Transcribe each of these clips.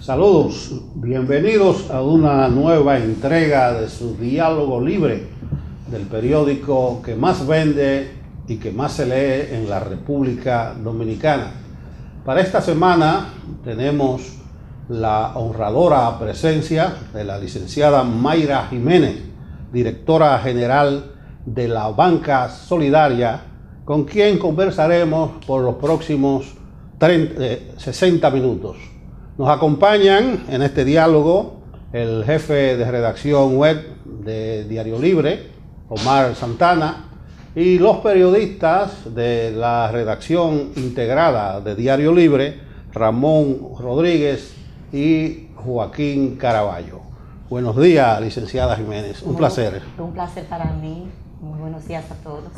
Saludos, bienvenidos a una nueva entrega de su Diálogo Libre, del periódico que más vende y que más se lee en la República Dominicana. Para esta semana tenemos la honradora presencia de la licenciada Mayra Jiménez, directora general de la Banca Solidaria, con quien conversaremos por los próximos 60 minutos. Nos acompañan en este diálogo el jefe de redacción web de Diario Libre, Omar Santana, y los periodistas de la redacción integrada de Diario Libre, Ramón Rodríguez y Joaquín Caraballo. Buenos días, licenciada Jiménez. Un placer. Un placer para mí. Muy buenos días a todos.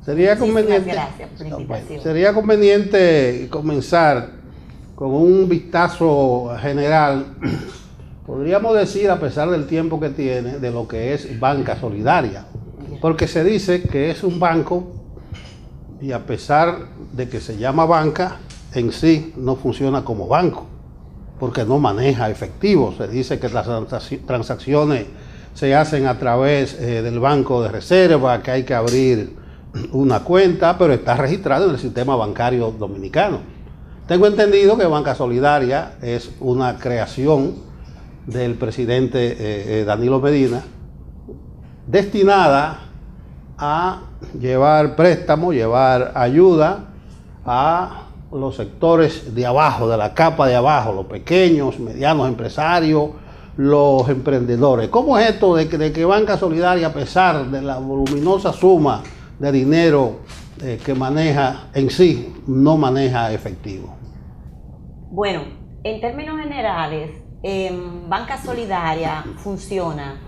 Sería conveniente, gracias por la invitación. Sería conveniente comenzar con un vistazo general, podríamos decir, a pesar del tiempo que tiene, de lo que es Banca Solidaria. Porque se dice que es un banco y a pesar de que se llama banca, en sí no funciona como banco, porque no maneja efectivo. Se dice que las transacciones se hacen a través del Banco de Reserva, que hay que abrir una cuenta, pero está registrado en el sistema bancario dominicano. Tengo entendido que Banca Solidaria es una creación del presidente Danilo Medina, destinada a llevar préstamos, llevar ayuda a los sectores de abajo, de la capa de abajo, los pequeños, medianos empresarios, los emprendedores. ¿Cómo es esto de que Banca Solidaria, a pesar de la voluminosa suma de dinero que maneja en sí, no maneja efectivo? Bueno, en términos generales, Banca Solidaria funciona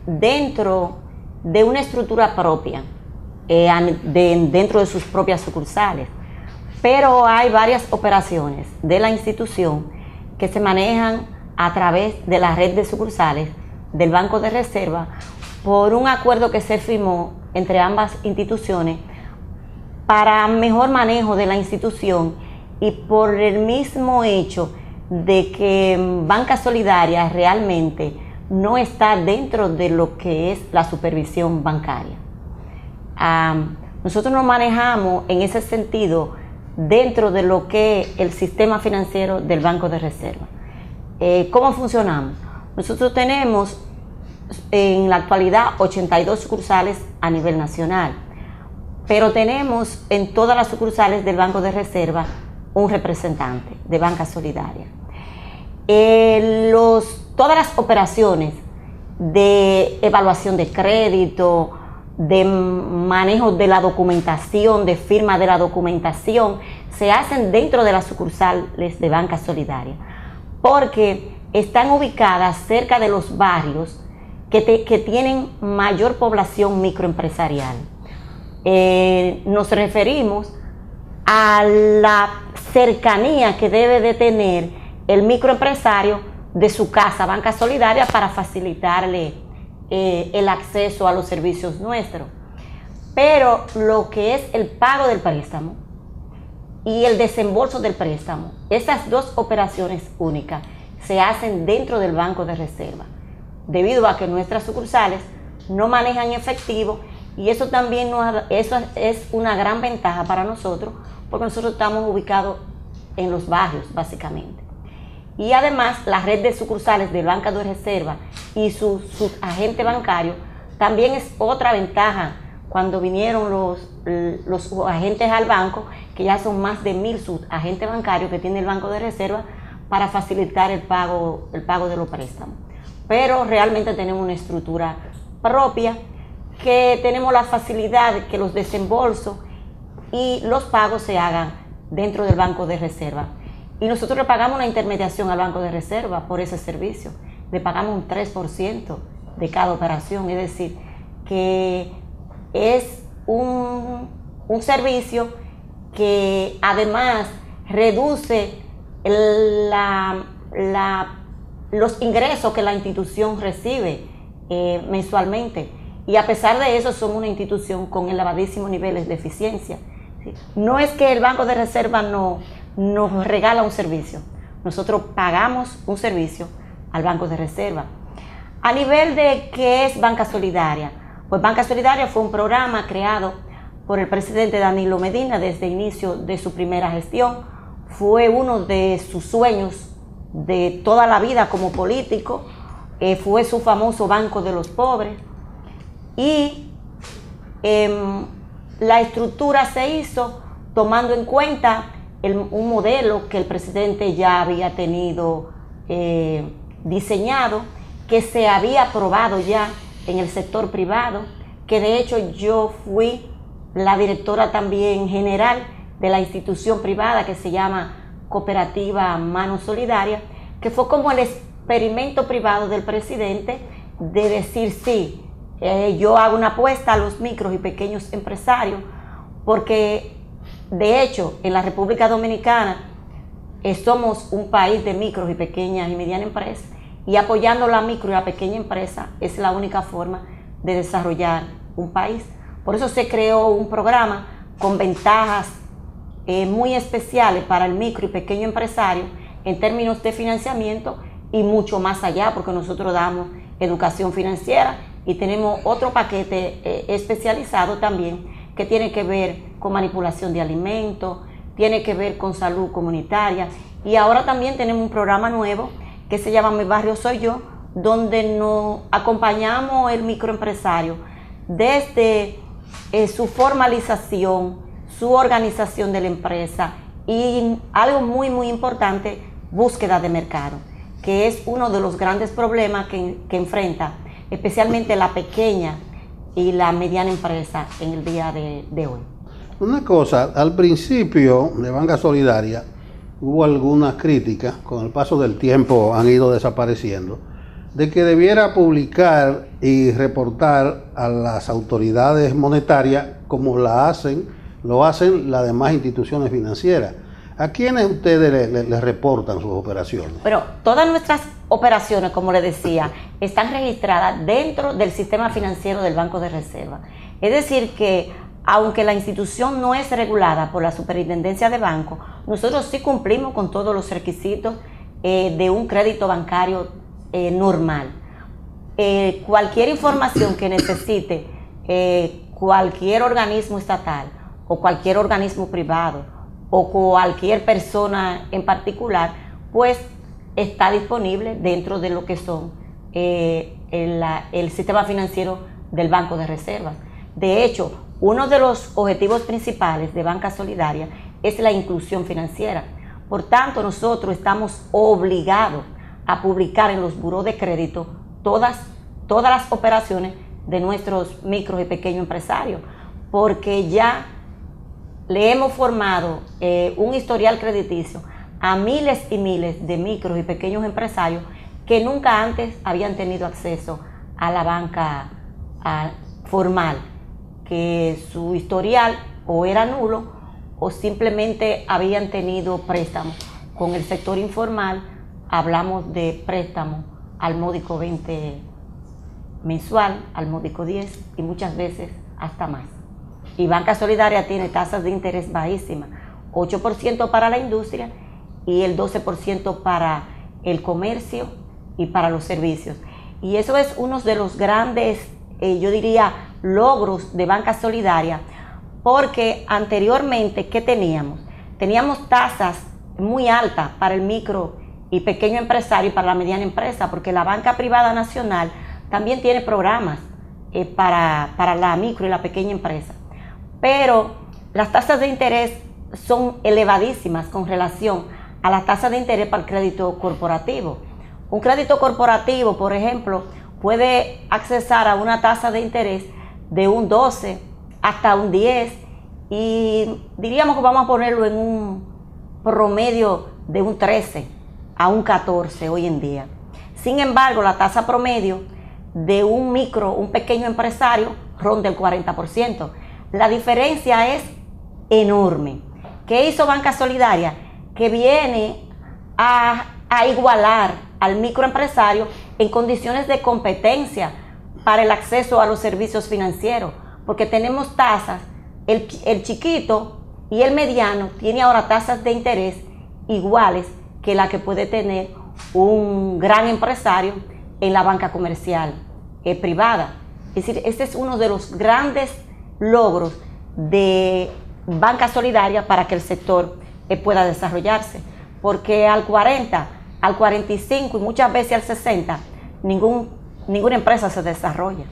dentro de una estructura propia, dentro de sus propias sucursales, pero hay varias operaciones de la institución que se manejan a través de la red de sucursales del Banco de Reserva por un acuerdo que se firmó entre ambas instituciones para mejor manejo de la institución y por el mismo hecho de que Banca Solidaria realmente no está dentro de lo que es la supervisión bancaria. Nosotros nos manejamos en ese sentido dentro de lo que es el sistema financiero del Banco de Reserva. ¿Cómo funcionamos? Nosotros tenemos en la actualidad 82 sucursales a nivel nacional, pero tenemos en todas las sucursales del Banco de Reserva un representante de Banca Solidaria. Todas las operaciones de evaluación de crédito, de manejo de la documentación, de firma de la documentación, se hacen dentro de las sucursales de Banca Solidaria, porque están ubicadas cerca de los barrios que tienen mayor población microempresarial. Nos referimos a la cercanía que debe de tener el microempresario de su casa Banca Solidaria para facilitarle el acceso a los servicios nuestros. Pero lo que es el pago del préstamo y el desembolso del préstamo, esas dos operaciones únicas se hacen dentro del Banco de Reserva, debido a que nuestras sucursales no manejan efectivo, y eso también eso es una gran ventaja para nosotros, porque nosotros estamos ubicados en los barrios básicamente. Y además la red de sucursales del Banco de Reserva y sus agentes bancarios también es otra ventaja. Cuando vinieron los agentes al banco, que ya son más de 1000 agentes bancarios que tiene el Banco de Reserva para facilitar el pago de los préstamos. Pero realmente tenemos una estructura propia, que tenemos la facilidad de que los desembolsos y los pagos se hagan dentro del Banco de Reserva. Y nosotros le pagamos una intermediación al Banco de Reserva por ese servicio. Le pagamos un 3% de cada operación, es decir, que es un servicio que además reduce los ingresos que la institución recibe mensualmente. Y a pesar de eso, somos una institución con elevadísimos niveles de eficiencia. No es que el Banco de Reserva nos regala un servicio, nosotros pagamos un servicio al Banco de Reserva. A nivel de qué es Banca Solidaria, pues Banca Solidaria fue un programa creado por el presidente Danilo Medina desde el inicio de su primera gestión. Fue uno de sus sueños de toda la vida como político, fue su famoso Banco de los Pobres, y la estructura se hizo tomando en cuenta un modelo que el presidente ya había tenido diseñado, que se había aprobado ya en el sector privado, que de hecho yo fui la directora también general de la institución privada que se llama Cooperativa Mano Solidaria, que fue como el experimento privado del presidente de decir sí, yo hago una apuesta a los micros y pequeños empresarios, porque de hecho en la República Dominicana somos un país de micros y pequeñas y medianas empresas, y apoyando la micro y la pequeña empresa es la única forma de desarrollar un país. Por eso se creó un programa con ventajas muy especiales para el micro y pequeño empresario en términos de financiamiento y mucho más allá, porque nosotros damos educación financiera y tenemos otro paquete especializado también que tiene que ver con manipulación de alimentos, tiene que ver con salud comunitaria, y ahora también tenemos un programa nuevo que se llama Mi Barrio Soy Yo, donde nos acompañamos el microempresario desde su formalización, su organización de la empresa y algo muy importante, búsqueda de mercado, que es uno de los grandes problemas que enfrenta especialmente la pequeña y la mediana empresa en el día de hoy. Una cosa, al principio de Banca Solidaria hubo algunas críticas, con el paso del tiempo han ido desapareciendo, de que debiera publicar y reportar a las autoridades monetarias como lo hacen las demás instituciones financieras. ¿A quiénes ustedes les reportan sus operaciones? Pero todas nuestras operaciones, como le decía, están registradas dentro del sistema financiero del Banco de Reserva. Es decir que aunque la institución no es regulada por la Superintendencia de Banco, nosotros sí cumplimos con todos los requisitos de un crédito bancario normal. Cualquier información que necesite cualquier organismo estatal o cualquier organismo privado o cualquier persona en particular, pues está disponible dentro de lo que son el sistema financiero del Banco de Reserva. De hecho, uno de los objetivos principales de Banca Solidaria es la inclusión financiera. Por tanto, nosotros estamos obligados a publicar en los burós de crédito todas las operaciones de nuestros micros y pequeños empresarios, porque ya le hemos formado un historial crediticio a miles y miles de micros y pequeños empresarios que nunca antes habían tenido acceso a la banca formal, que su historial o era nulo o simplemente habían tenido préstamos. Con el sector informal hablamos de préstamos al módico 20 mensual, al módico 10 y muchas veces hasta más. Y Banca Solidaria tiene tasas de interés bajísimas, 8% para la industria y el 12% para el comercio y para los servicios. Y eso es uno de los grandes, yo diría, logros de Banca Solidaria, porque anteriormente, ¿qué teníamos? Teníamos tasas muy altas para el micro y pequeño empresario y para la mediana empresa, porque la banca privada nacional también tiene programas para la micro y la pequeña empresa. Pero las tasas de interés son elevadísimas con relación a las tasas de interés para el crédito corporativo. Un crédito corporativo, por ejemplo, puede accesar a una tasa de interés de un 12 hasta un 10 y diríamos que vamos a ponerlo en un promedio de un 13 a un 14 hoy en día. Sin embargo, la tasa promedio de un pequeño empresario ronda el 40%. La diferencia es enorme. ¿Qué hizo Banca Solidaria? Que viene a igualar al microempresario en condiciones de competencia para el acceso a los servicios financieros, porque tenemos tasas, el chiquito y el mediano tiene ahora tasas de interés iguales que la que puede tener un gran empresario en la banca comercial privada. Es decir, este es uno de los grandes logros de banca solidaria para que el sector pueda desarrollarse, porque al 40, al 45 y muchas veces al 60, ninguna empresa se desarrolla.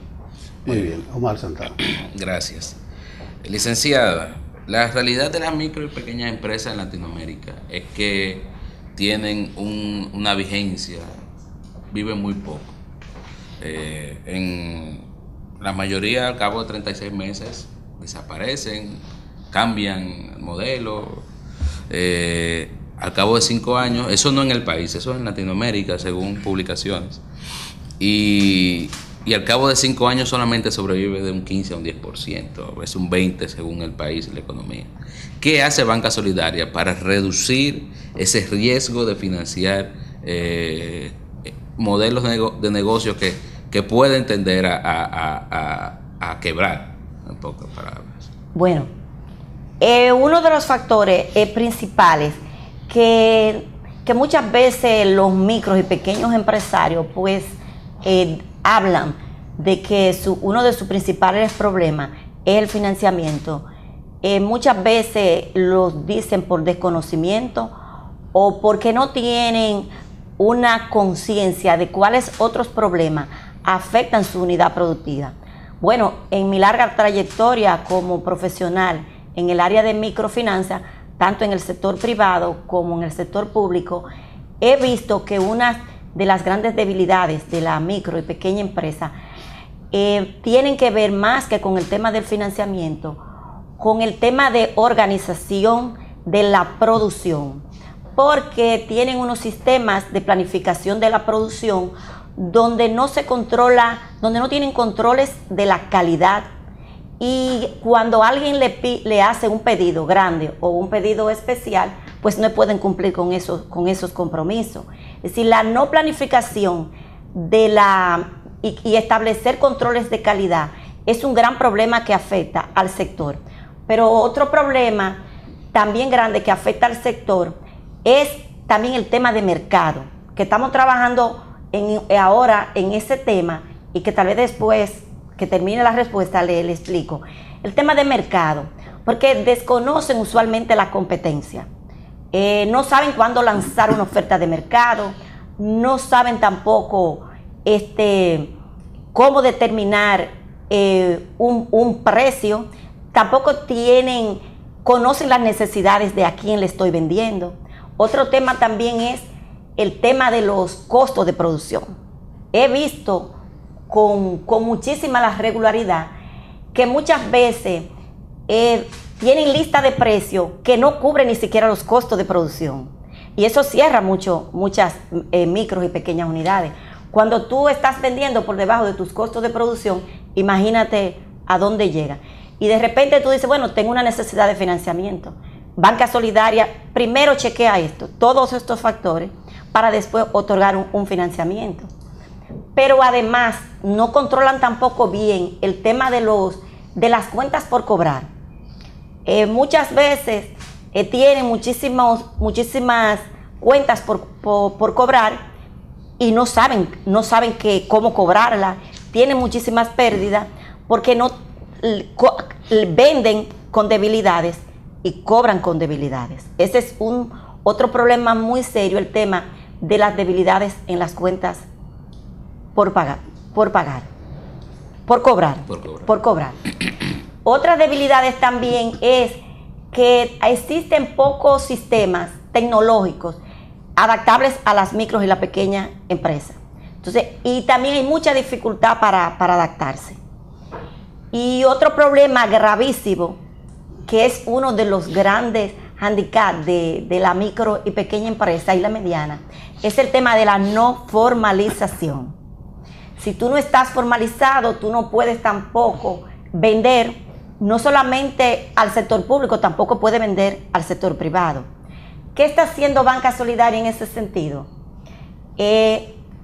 Muy bien, Omar Santana. Gracias. Licenciada, la realidad de las micro y pequeñas empresas en Latinoamérica es que tienen una vigencia, viven muy poco. En la mayoría, al cabo de 36 meses, desaparecen, cambian modelo. Al cabo de 5 años, eso no en el país, eso en Latinoamérica, según publicaciones. Y al cabo de 5 años solamente sobrevive de un 15 a un 10%, a veces un 20% según el país y la economía. ¿Qué hace Banca Solidaria para reducir ese riesgo de financiar modelos de negocio que pueden tender a quebrar, en pocas palabras? Bueno, uno de los factores principales que muchas veces los micros y pequeños empresarios pues hablan de que uno de sus principales problemas es el financiamiento. Muchas veces los dicen por desconocimiento o porque no tienen una conciencia de cuáles otros problemas afectan su unidad productiva. Bueno, en mi larga trayectoria como profesional en el área de microfinanzas, tanto en el sector privado como en el sector público, he visto que una de las grandes debilidades de la micro y pequeña empresa tienen que ver más que con el tema del financiamiento, con el tema de organización de la producción, porque tienen unos sistemas de planificación de la producción donde no se controla, donde no tienen controles de la calidad, y cuando alguien le hace un pedido grande o un pedido especial, pues no pueden cumplir con esos compromisos. Es decir, la no planificación y establecer controles de calidad es un gran problema que afecta al sector. Pero otro problema también grande que afecta al sector es también el tema de mercado, que estamos trabajando ahora en ese tema, y que tal vez después que termine la respuesta le explico. El tema de mercado, porque desconocen usualmente la competencia. No saben cuándo lanzar una oferta de mercado, no saben tampoco cómo determinar un precio, tampoco conocen las necesidades de a quién le estoy vendiendo. Otro tema también es el tema de los costos de producción. He visto con muchísima la regularidad que muchas veces tienen lista de precios que no cubren ni siquiera los costos de producción, y eso cierra muchas micros y pequeñas unidades. Cuando tú estás vendiendo por debajo de tus costos de producción, imagínate a dónde llega. Y de repente tú dices, bueno, tengo una necesidad de financiamiento. Banca Solidaria primero chequea todos estos factores, para después otorgar un financiamiento. Pero además no controlan tampoco bien el tema de las cuentas por cobrar. Muchas veces tienen muchísimas cuentas por cobrar y no saben cómo cobrarla. Tienen muchísimas pérdidas porque venden con debilidades y cobran con debilidades. Ese es otro problema muy serio, el tema de las debilidades en las cuentas por cobrar. Otras debilidades también es que existen pocos sistemas tecnológicos adaptables a las micros y la pequeña empresa. Entonces, y también hay mucha dificultad para adaptarse. Y otro problema gravísimo, que es uno de los grandes handicaps de la micro y pequeña empresa y la mediana, es el tema de la no formalización. Si tú no estás formalizado, tú no puedes tampoco vender, no solamente al sector público, tampoco puedes vender al sector privado. ¿Qué está haciendo Banca Solidaria en ese sentido?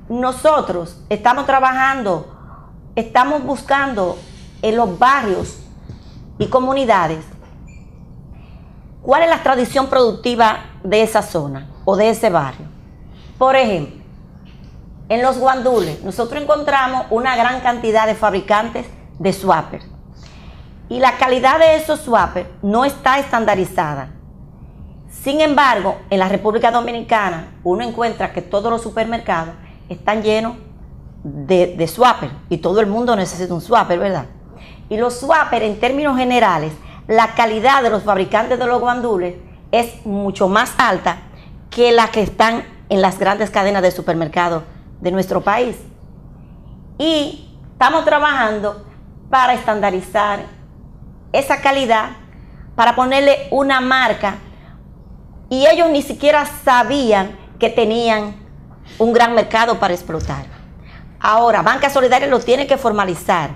Nosotros estamos buscando en los barrios y comunidades cuál es la tradición productiva de esa zona. o de ese barrio. Por ejemplo, en los guandules nosotros encontramos una gran cantidad de fabricantes de swappers y la calidad de esos swappers no está estandarizada. Sin embargo, en la República Dominicana uno encuentra que todos los supermercados están llenos de swapper y todo el mundo necesita un swapper, ¿verdad? Y los swapper, en términos generales, la calidad de los fabricantes de los guandules es mucho más alta que la que están en las grandes cadenas de supermercados de nuestro país. Y estamos trabajando para estandarizar esa calidad, para ponerle una marca, y ellos ni siquiera sabían que tenían un gran mercado para explotar. Ahora, Banca Solidaria lo tiene que formalizar,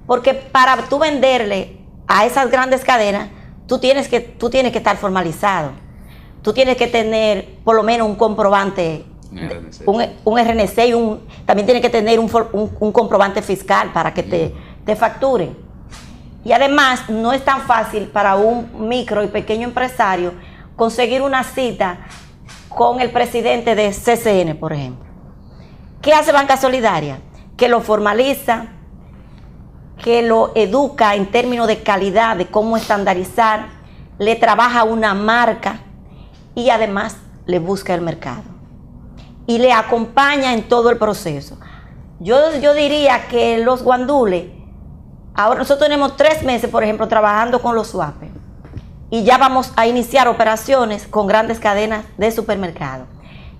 porque para tú venderle a esas grandes cadenas, tú tienes que estar formalizado. Tú tienes que tener por lo menos un comprobante, un RNC, y también tienes que tener un comprobante fiscal para que te facturen. Y además, no es tan fácil para un micro y pequeño empresario conseguir una cita con el presidente de CCN, por ejemplo. ¿Qué hace Banca Solidaria? Que lo formaliza, que lo educa en términos de calidad, de cómo estandarizar, le trabaja una marca y además le busca el mercado y le acompaña en todo el proceso. Yo diría que los guandules, ahora nosotros tenemos 3 meses, por ejemplo, trabajando con los swappers y ya vamos a iniciar operaciones con grandes cadenas de supermercados.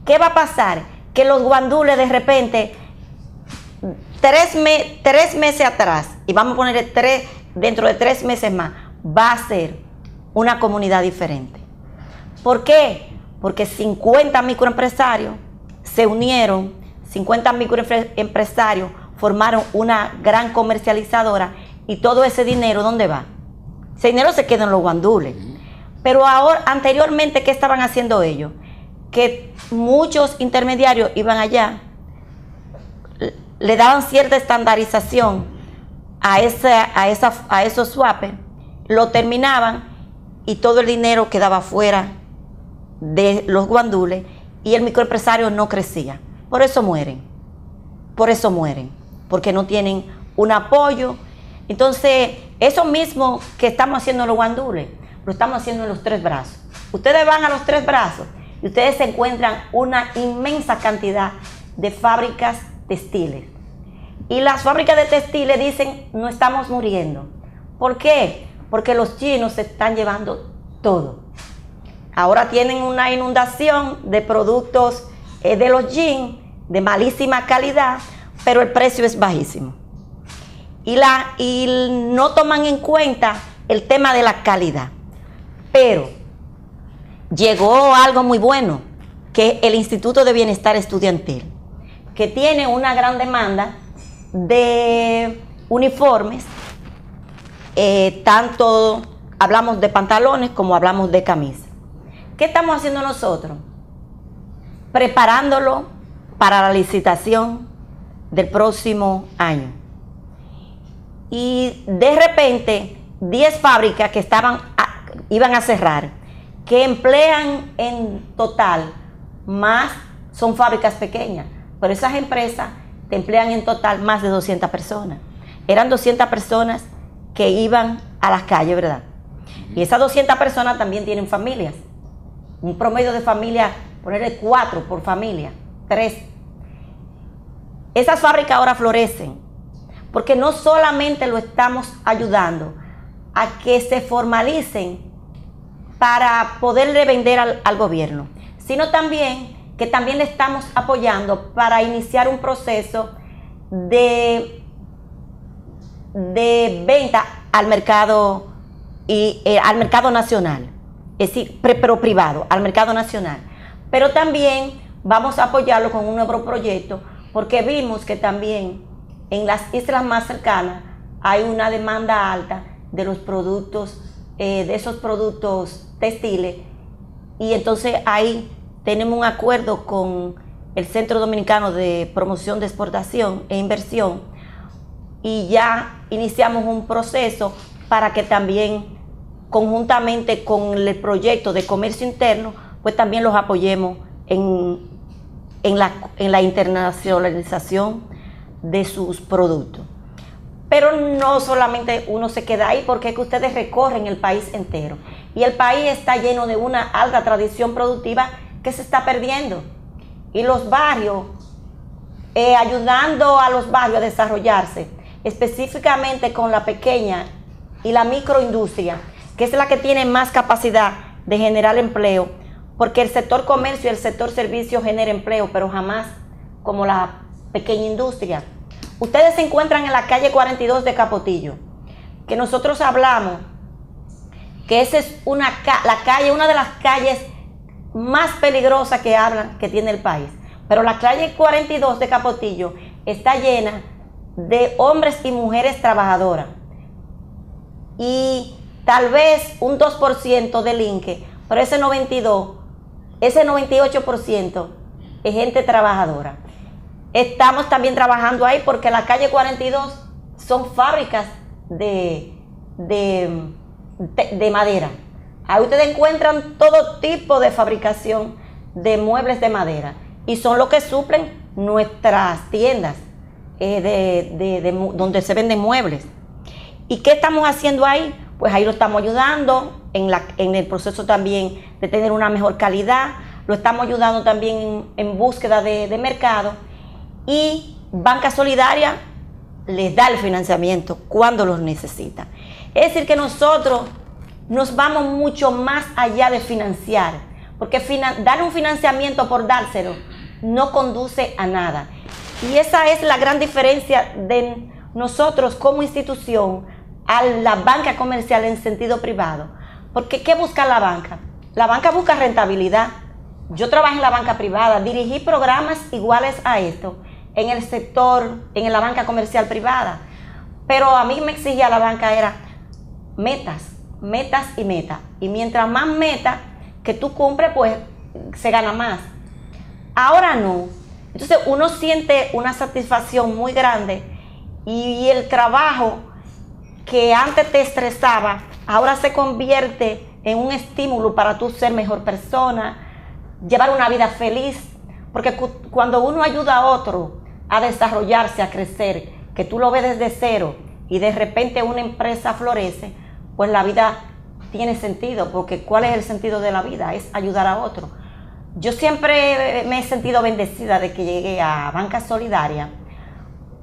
¿Qué va a pasar? Que los guandules de repente, 3 meses atrás, y vamos a ponerle dentro de 3 meses más, va a ser una comunidad diferente. ¿Por qué? Porque 50 microempresarios se unieron, 50 microempresarios formaron una gran comercializadora, y todo ese dinero, ¿dónde va? Ese dinero se queda en los guandules. Pero ahora, anteriormente, ¿qué estaban haciendo ellos? Que muchos intermediarios iban allá, le daban cierta estandarización a esos swappers, lo terminaban y todo el dinero quedaba fuera de los guandules y el microempresario no crecía. Por eso mueren, porque no tienen un apoyo. Entonces, eso mismo que estamos haciendo en los guandules, lo estamos haciendo en los 3 brazos. Ustedes van a los 3 brazos y ustedes se encuentran una inmensa cantidad de fábricas textiles. Y las fábricas de textiles dicen, no estamos muriendo. ¿Por qué? Porque los chinos se están llevando todo. Ahora tienen una inundación de productos de los jeans de malísima calidad, pero el precio es bajísimo. Y no toman en cuenta el tema de la calidad. Pero llegó algo muy bueno, que es el Instituto de Bienestar Estudiantil, que tiene una gran demanda de uniformes, tanto hablamos de pantalones como hablamos de camisas. ¿Qué estamos haciendo nosotros? Preparándolo para la licitación del próximo año. Y de repente, 10 fábricas que iban a cerrar, que emplean en total más, son fábricas pequeñas, pero esas empresas te emplean en total más de 200 personas. Eran 200 personas que iban a las calles, ¿verdad? Y esas 200 personas también tienen familias. Un promedio de familia, ponerle 4 por familia, 3. Esas fábricas ahora florecen, porque no solamente lo estamos ayudando a que se formalicen para poderle vender al gobierno, sino también que también le estamos apoyando para iniciar un proceso de venta al mercado al mercado nacional, es decir, pero privado, al mercado nacional. Pero también vamos a apoyarlo con un nuevo proyecto, porque vimos que también en las islas más cercanas hay una demanda alta de los productos, de esos productos textiles, y entonces ahí tenemos un acuerdo con el Centro Dominicano de Promoción de Exportación e Inversión, y ya iniciamos un proceso para que también conjuntamente con el proyecto de comercio interno, pues también los apoyemos en la internacionalización de sus productos. Pero no solamente uno se queda ahí, porque es que ustedes recorren el país entero y el país está lleno de una alta tradición productiva que se está perdiendo, y los barrios, ayudando a los barrios a desarrollarse, específicamente con la pequeña y la microindustria, que es la que tiene más capacidad de generar empleo, porque el sector comercio y el sector servicio genera empleo, pero jamás como la pequeña industria. Ustedes se encuentran en la calle 42 de Capotillo, que nosotros hablamos que esa es una de las calles más peligrosas que tiene el país. Pero la calle 42 de Capotillo está llena de hombres y mujeres trabajadoras. Y tal vez un 2% delinque, pero ese 98% es gente trabajadora. Estamos también trabajando ahí porque la calle 42 son fábricas de madera. Ahí ustedes encuentran todo tipo de fabricación de muebles de madera y son los que suplen nuestras tiendas donde se venden muebles. ¿Y qué estamos haciendo ahí? Pues ahí lo estamos ayudando en el proceso también de tener una mejor calidad, lo estamos ayudando también en búsqueda de mercado, y Banca Solidaria les da el financiamiento cuando los necesita. Es decir, que nosotros nos vamos mucho más allá de financiar, porque dar un financiamiento por dárselo no conduce a nada. Y esa es la gran diferencia de nosotros como institución a la banca comercial en sentido privado. Porque ¿qué busca la banca? La banca busca rentabilidad. Yo trabajé en la banca privada, dirigí programas iguales a esto en el sector, en la banca comercial privada. Pero a mí me exigía la banca era metas y metas. Y mientras más metas que tú cumples, pues se gana más. Ahora no. Entonces uno siente una satisfacción muy grande y el trabajo que antes te estresaba, ahora se convierte en un estímulo para tú ser mejor persona, llevar una vida feliz. Porque cuando uno ayuda a otro a desarrollarse, a crecer, que tú lo ves desde cero y de repente una empresa florece, pues la vida tiene sentido, porque ¿cuál es el sentido de la vida? Es ayudar a otro. Yo siempre me he sentido bendecida de que llegué a Banca Solidaria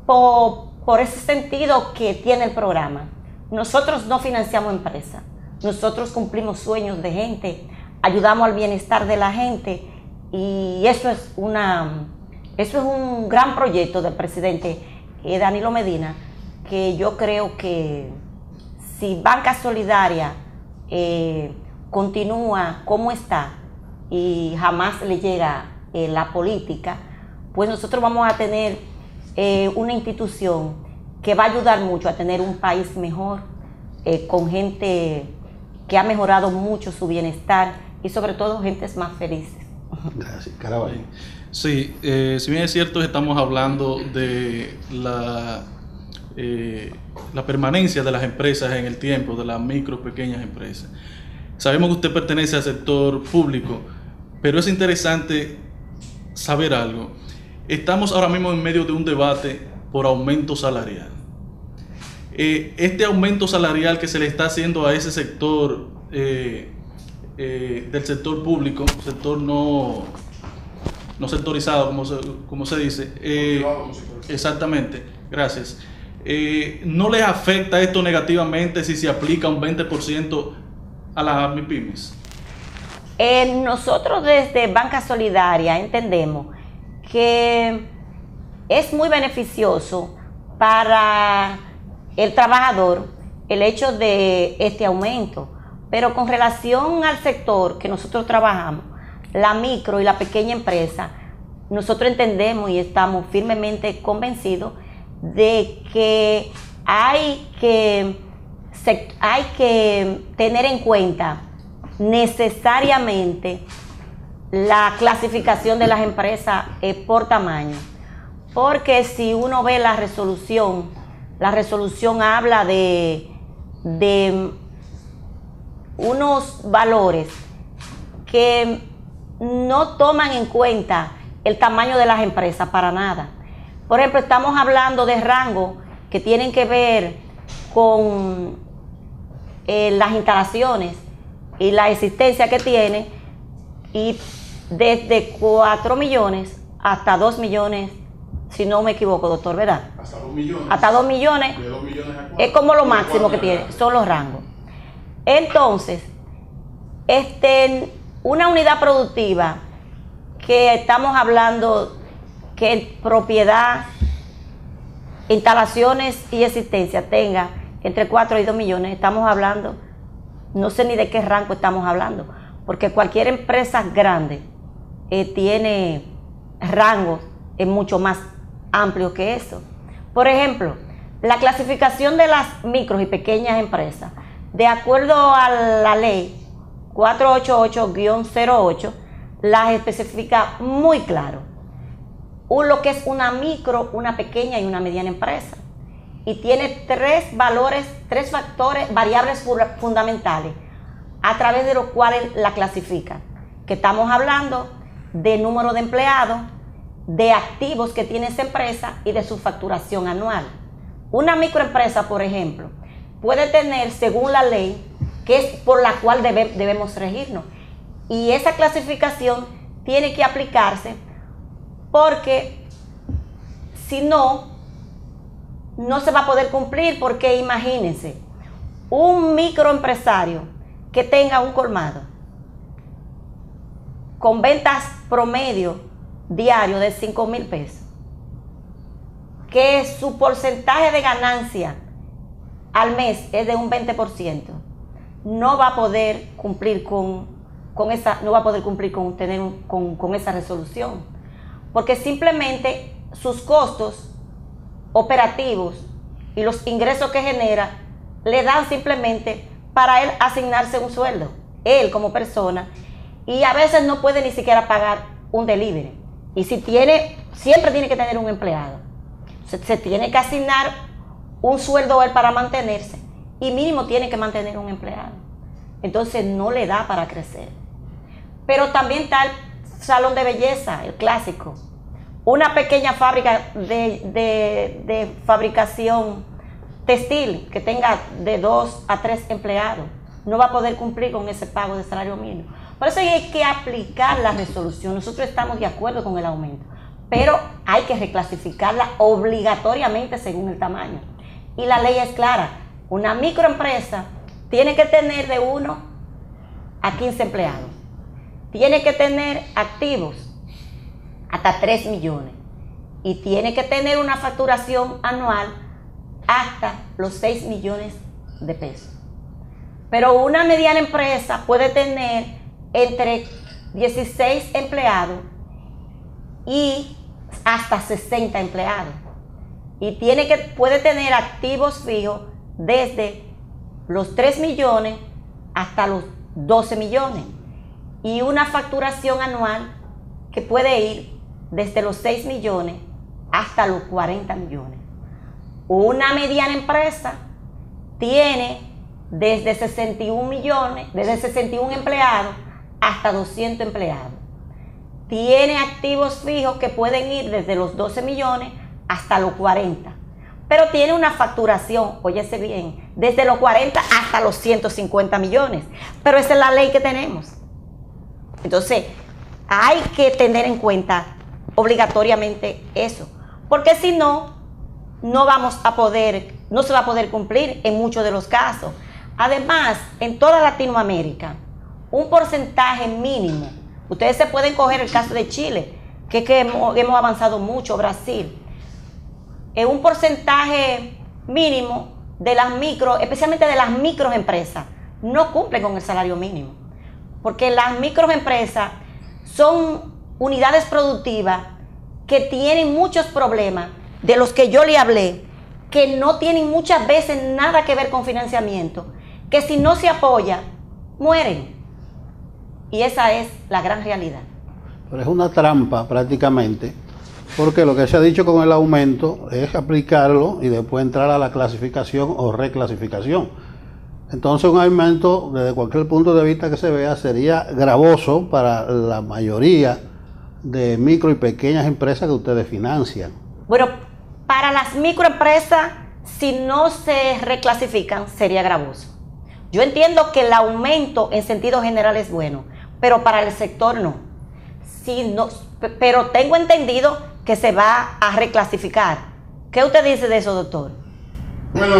por ese sentido que tiene el programa. Nosotros no financiamos empresas, nosotros cumplimos sueños de gente, ayudamos al bienestar de la gente, y eso es un gran proyecto del presidente Danilo Medina, que yo creo que si Banca Solidaria continúa como está y jamás le llega la política, pues nosotros vamos a tener una institución que va a ayudar mucho a tener un país mejor, con gente que ha mejorado mucho su bienestar y sobre todo gentes más felices. Gracias, Caraballo. Sí, si bien es cierto, estamos hablando de la permanencia de las empresas en el tiempo, de las micro, pequeñas empresas. Sabemos que usted pertenece al sector público, pero es interesante saber algo. Estamos ahora mismo en medio de un debate por aumento salarial. Este aumento salarial que se le está haciendo a ese sector del sector público, sector no sectorizado, como se dice, exactamente, gracias. ¿No les afecta esto negativamente si se aplica un 20% a las MIPYMES? Nosotros desde Banca Solidaria entendemos que es muy beneficioso para el trabajador el hecho de este aumento, pero con relación al sector que nosotros trabajamos, la micro y la pequeña empresa, nosotros entendemos y estamos firmemente convencidos de que hay que tener en cuenta necesariamente la clasificación de las empresas por tamaño, porque si uno ve la resolución habla de unos valores que no toman en cuenta el tamaño de las empresas para nada. Por ejemplo, estamos hablando de rangos que tienen que ver con las instalaciones y la existencia que tiene, y desde 4 millones hasta 2 millones, si no me equivoco, doctor, ¿verdad? Hasta 2 millones. Hasta 2 millones. De 2 millones a 4. Es como lo máximo que tiene, son los rangos. Entonces, una unidad productiva que estamos hablando que en propiedad, instalaciones y existencia tenga entre 4 y 2 millones, estamos hablando, no sé ni de qué rango estamos hablando, porque cualquier empresa grande tiene rangos mucho más amplios que eso. Por ejemplo, la clasificación de las micros y pequeñas empresas, de acuerdo a la ley 488-08, las especifica muy claro. Lo que es una micro, una pequeña y una mediana empresa. Y tiene tres factores, variables fundamentales, a través de los cuales la clasifican. Que estamos hablando de número de empleados, de activos que tiene esa empresa y de su facturación anual. Una microempresa, por ejemplo, puede tener, según la ley, que es por la cual debemos regirnos. Y esa clasificación tiene que aplicarse porque si no, no se va a poder cumplir, porque imagínense, un microempresario que tenga un colmado con ventas promedio diario de 5,000 pesos, que su porcentaje de ganancia al mes es de un 20%, no va a poder cumplir con esa resolución, porque simplemente sus costos operativos y los ingresos que genera le dan simplemente para él asignarse un sueldo, él como persona, y a veces no puede ni siquiera pagar un delivery. Y si tiene, siempre tiene que tener un empleado. Se tiene que asignar un sueldo él para mantenerse, y mínimo tiene que mantener un empleado. Entonces no le da para crecer. Pero también está el salón de belleza, el clásico. Una pequeña fábrica de fabricación textil que tenga de 2 a 3 empleados no va a poder cumplir con ese pago de salario mínimo. Por eso hay que aplicar la resolución. Nosotros estamos de acuerdo con el aumento, pero hay que reclasificarla obligatoriamente según el tamaño. Y la ley es clara. Una microempresa tiene que tener de 1 a 15 empleados. Tiene que tener activos hasta 3 millones. Y tiene que tener una facturación anual hasta los 6 millones de pesos. Pero una mediana empresa puede tener entre 16 empleados y hasta 60 empleados. Y puede tener activos fijos desde los 3 millones hasta los 12 millones. Y una facturación anual que puede ir desde los 6 millones hasta los 40 millones. Una mediana empresa tiene desde 61 empleados hasta 200 empleados. Tiene activos fijos que pueden ir desde los 12 millones hasta los 40. Pero tiene una facturación, óyese bien, desde los 40 hasta los 150 millones. Pero esa es la ley que tenemos. Entonces, hay que tener en cuenta obligatoriamente eso. Porque si no, no se va a poder cumplir en muchos de los casos. Además, en toda Latinoamérica, un porcentaje mínimo, ustedes se pueden coger el caso de Chile, que hemos avanzado mucho, Brasil, un porcentaje mínimo de las especialmente de las microempresas, no cumplen con el salario mínimo, porque las microempresas son unidades productivas que tienen muchos problemas, de los que yo le hablé, que no tienen muchas veces nada que ver con financiamiento, que si no se apoya, mueren. Y esa es la gran realidad. Pero es una trampa prácticamente, porque lo que se ha dicho con el aumento es aplicarlo y después entrar a la clasificación o reclasificación. Entonces un aumento, desde cualquier punto de vista que se vea, sería gravoso para la mayoría de micro y pequeñas empresas que ustedes financian. Bueno, para las microempresas, si no se reclasifican, sería gravoso. Yo entiendo que el aumento en sentido general es bueno, pero para el sector no. Pero tengo entendido que se va a reclasificar. ¿Qué usted dice de eso, doctor? Bueno,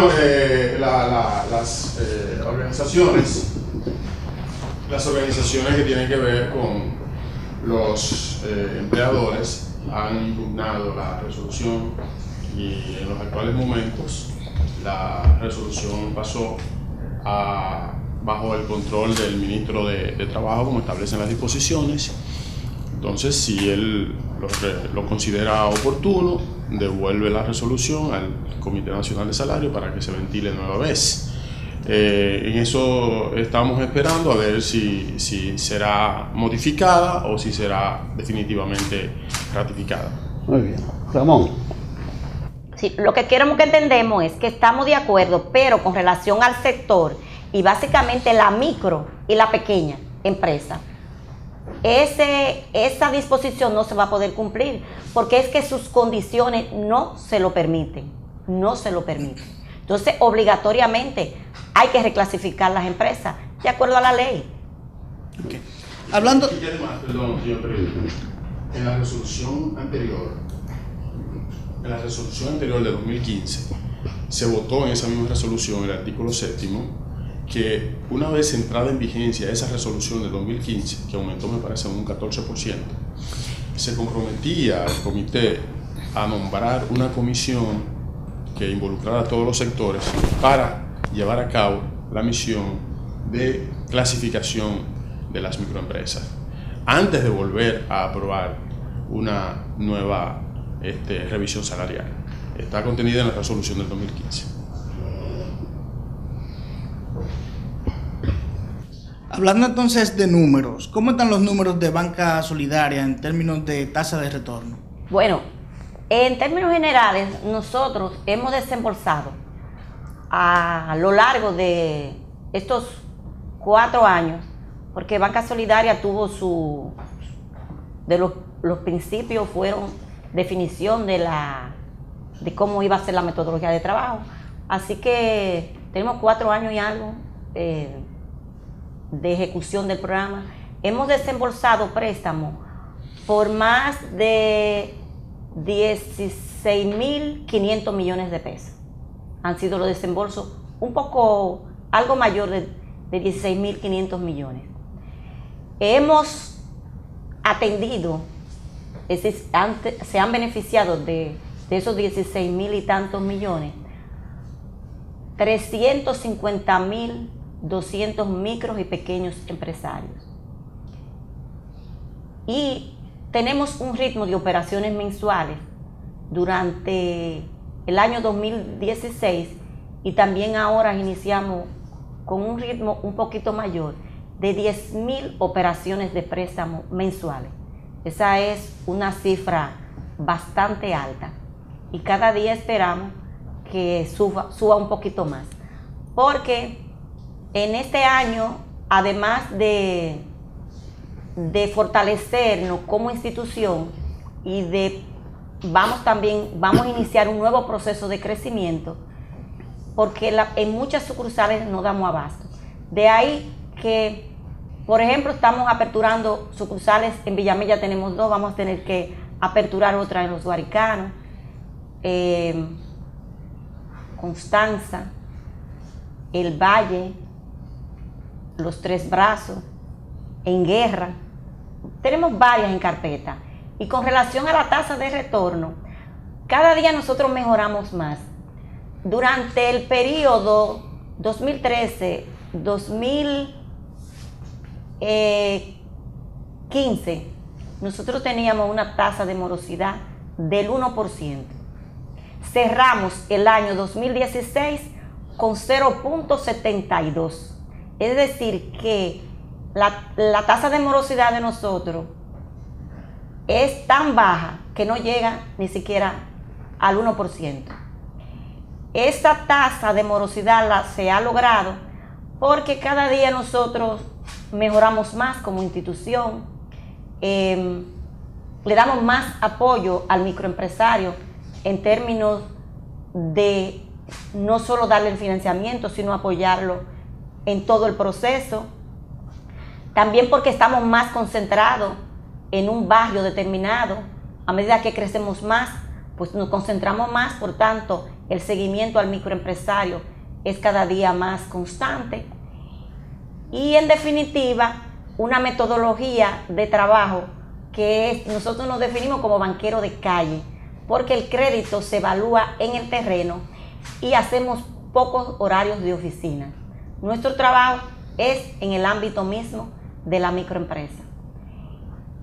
las organizaciones que tienen que ver con los empleadores han impugnado la resolución y en los actuales momentos la resolución pasó bajo el control del ministro de Trabajo, como establecen las disposiciones. Entonces, si él lo considera oportuno, devuelve la resolución al Comité Nacional de Salario para que se ventile nueva vez. En eso estamos esperando a ver si será modificada o si será definitivamente ratificada. Muy bien. Ramón. Sí, lo que queremos que entendemos es que estamos de acuerdo, pero con relación al sector y básicamente la micro y la pequeña empresa, esa disposición no se va a poder cumplir porque es que sus condiciones no se lo permiten, Entonces, obligatoriamente hay que reclasificar las empresas de acuerdo a la ley. Okay. Hablando... Y además, perdón, señor periodista, en la resolución anterior de 2015, se votó en esa misma resolución, el artículo 7º, que una vez entrada en vigencia esa resolución de 2015, que aumentó me parece en un 14%, se comprometía al comité a nombrar una comisión que involucrara a todos los sectores para llevar a cabo la misión de clasificación de las microempresas, antes de volver a aprobar una nueva revisión salarial. Está contenida en la resolución del 2015. Hablando entonces de números, ¿cómo están los números de Banca Solidaria en términos de tasa de retorno? Bueno, en términos generales, nosotros hemos desembolsado a lo largo de estos 4 años, porque Banca Solidaria tuvo los principios fueron definición de cómo iba a ser la metodología de trabajo. Así que tenemos 4 años y algo de ejecución del programa. Hemos desembolsado préstamos por más de 16.500 millones de pesos. Han sido los desembolsos algo mayor de 16.500 millones. Hemos atendido, se han beneficiado de esos 16.000 y tantos millones, 350.200 micros y pequeños empresarios. Y tenemos un ritmo de operaciones mensuales durante el año 2016 y también ahora iniciamos con un ritmo un poquito mayor de 10.000 operaciones de préstamo mensuales. Esa es una cifra bastante alta y cada día esperamos que suba un poquito más, porque en este año, además de fortalecernos como institución y vamos a iniciar un nuevo proceso de crecimiento, porque en muchas sucursales no damos abasto. De ahí que, por ejemplo, estamos aperturando sucursales en Villamella, tenemos 2, vamos a tener que aperturar otra en Los Guaricanos, Constanza, El Valle, Los Tres Brazos, en Guerra. Tenemos varias en carpeta. Y con relación a la tasa de retorno, cada día nosotros mejoramos más. Durante el periodo 2013-2015, nosotros teníamos una tasa de morosidad del 1%. Cerramos el año 2016 con 0.72. Es decir, que la tasa de morosidad de nosotros es tan baja que no llega ni siquiera al 1%. Esta tasa de morosidad se ha logrado porque cada día nosotros mejoramos más como institución, le damos más apoyo al microempresario en términos de no solo darle el financiamiento, sino apoyarlo en todo el proceso. También porque estamos más concentrados en un barrio determinado. A medida que crecemos más, pues nos concentramos más, por tanto, el seguimiento al microempresario es cada día más constante. Y en definitiva, una metodología de trabajo que nosotros nos definimos como banquero de calle, porque el crédito se evalúa en el terreno y hacemos pocos horarios de oficina. Nuestro trabajo es en el ámbito mismo de la microempresa.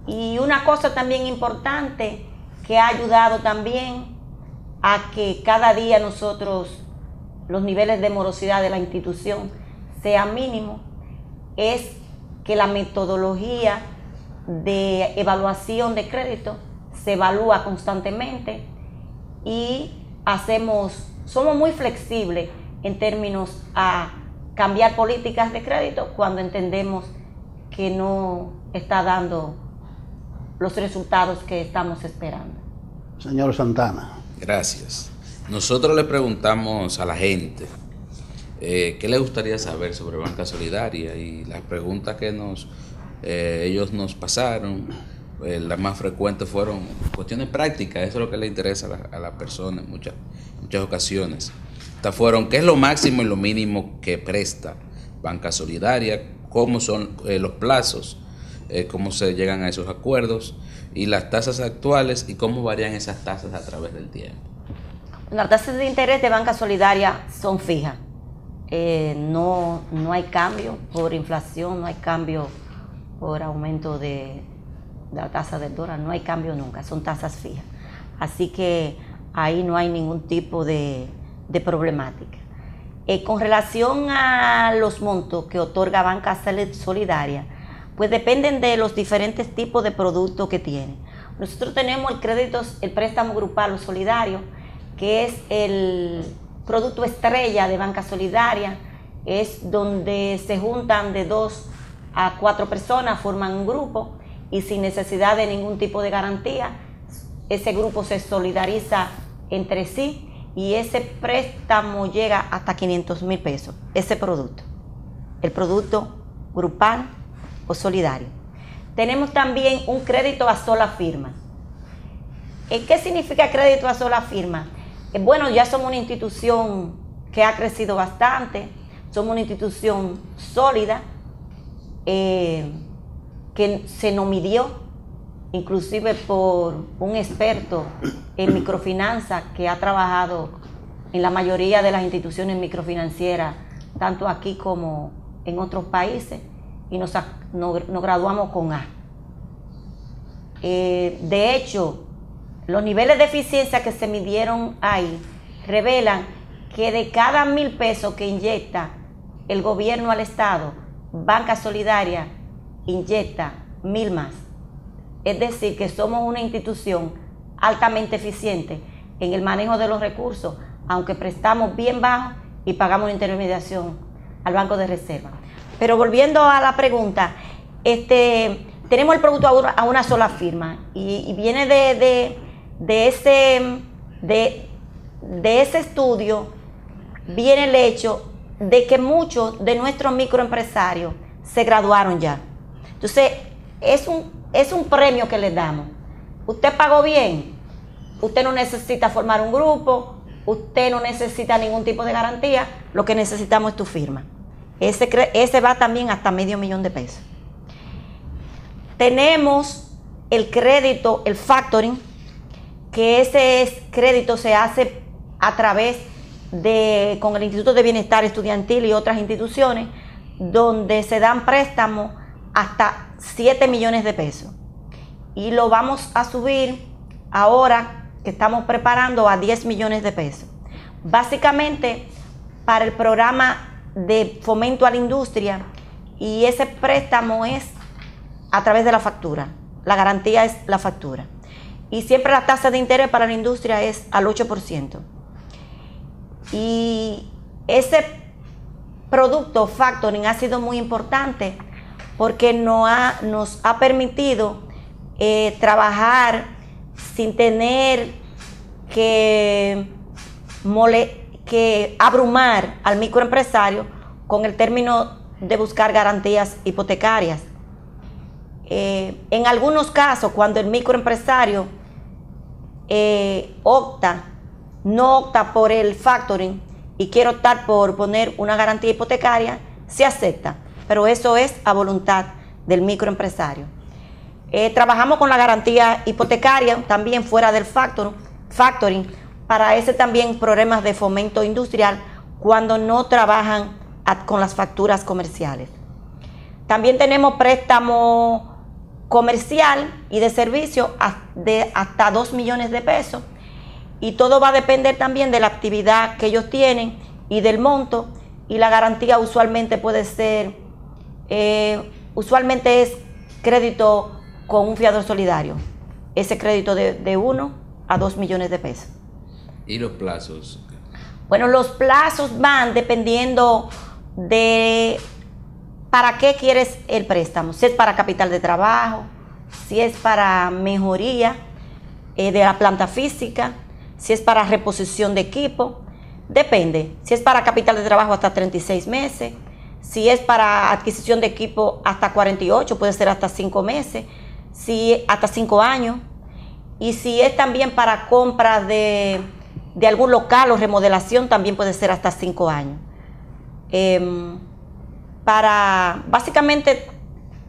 Y una cosa también importante que ha ayudado también a que cada día nosotros, los niveles de morosidad de la institución sean mínimos, es que la metodología de evaluación de crédito se evalúa constantemente y somos muy flexibles en términos a cambiar políticas de crédito cuando entendemos que no está dando los resultados que estamos esperando. Señor Santana. Gracias. Nosotros le preguntamos a la gente qué le gustaría saber sobre Banca Solidaria, y las preguntas que ellos nos pasaron, las más frecuentes fueron cuestiones prácticas. Eso es lo que le interesa a las personas en muchas ocasiones. Estas fueron: ¿qué es lo máximo y lo mínimo que presta Banca Solidaria? ¿Cómo son los plazos? ¿Cómo se llegan a esos acuerdos? Y las tasas actuales, y cómo varían esas tasas a través del tiempo. Las tasas de interés de Banca Solidaria son fijas. No hay cambio por inflación, no hay cambio por aumento de la tasa del dólar, no hay cambio nunca, son tasas fijas. Así que ahí no hay ningún tipo de problemática. Con relación a los montos que otorga Banca Solidaria, pues dependen de los diferentes tipos de productos que tiene. Nosotros tenemos el préstamo grupal o solidario, que es el producto estrella de Banca Solidaria. Es donde se juntan de 2 a 4 personas, forman un grupo y sin necesidad de ningún tipo de garantía, ese grupo se solidariza entre sí y ese préstamo llega hasta 500,000 pesos, ese producto, el producto grupal o solidario. Tenemos también un crédito a sola firma. ¿Qué significa crédito a sola firma? Bueno, ya somos una institución que ha crecido bastante, somos una institución sólida, que se nos midió inclusive por un experto en microfinanza que ha trabajado en la mayoría de las instituciones microfinancieras, tanto aquí como en otros países, y nos graduamos con A. De hecho, los niveles de eficiencia que se midieron ahí revelan que de cada 1,000 pesos que inyecta el gobierno al Estado, Banca Solidaria inyecta 1,000 más. Es decir, que somos una institución altamente eficiente en el manejo de los recursos, aunque prestamos bien bajo y pagamos una intermediación al Banco de Reserva. Pero volviendo a la pregunta, tenemos el producto a una sola firma y viene de ese estudio, viene el hecho de que muchos de nuestros microempresarios se graduaron ya. Entonces, es un premio que les damos. Usted pagó bien, usted no necesita formar un grupo, usted no necesita ningún tipo de garantía, lo que necesitamos es tu firma. Ese va también hasta $500,000 de pesos. Tenemos el crédito, el factoring, que ese crédito se hace a través con el Instituto de Bienestar Estudiantil y otras instituciones, donde se dan préstamos hasta 7 millones de pesos. Y lo vamos a subir ahora que estamos preparando a 10 millones de pesos. Básicamente para el programa de fomento a la industria, y ese préstamo es a través de la factura. La garantía es la factura. Y siempre la tasa de interés para la industria es al 8%. Y ese producto factoring ha sido muy importante porque nos ha permitido trabajar sin tener que abrumar al microempresario con el término de buscar garantías hipotecarias. En algunos casos, cuando el microempresario no opta por el factoring y quiere optar por poner una garantía hipotecaria, se acepta, pero eso es a voluntad del microempresario. Trabajamos con la garantía hipotecaria también fuera del factoring, para ese también problemas de fomento industrial cuando no trabajan con las facturas comerciales. También tenemos préstamo comercial y de servicio de hasta 2 millones de pesos, y todo va a depender también de la actividad que ellos tienen y del monto, y la garantía usualmente puede ser, usualmente es crédito con un fiador solidario, ese crédito de 1 a 2 millones de pesos. ¿Y los plazos? Bueno, los plazos van dependiendo de para qué quieres el préstamo, si es para capital de trabajo, si es para mejoría de la planta física, si es para reposición de equipo, depende. Si es para capital de trabajo, hasta 36 meses, si es para adquisición de equipo, hasta 48, puede ser hasta 5 meses, si hasta 5 años, y si es también para compra de algún local o remodelación, también puede ser hasta 5 años. Básicamente,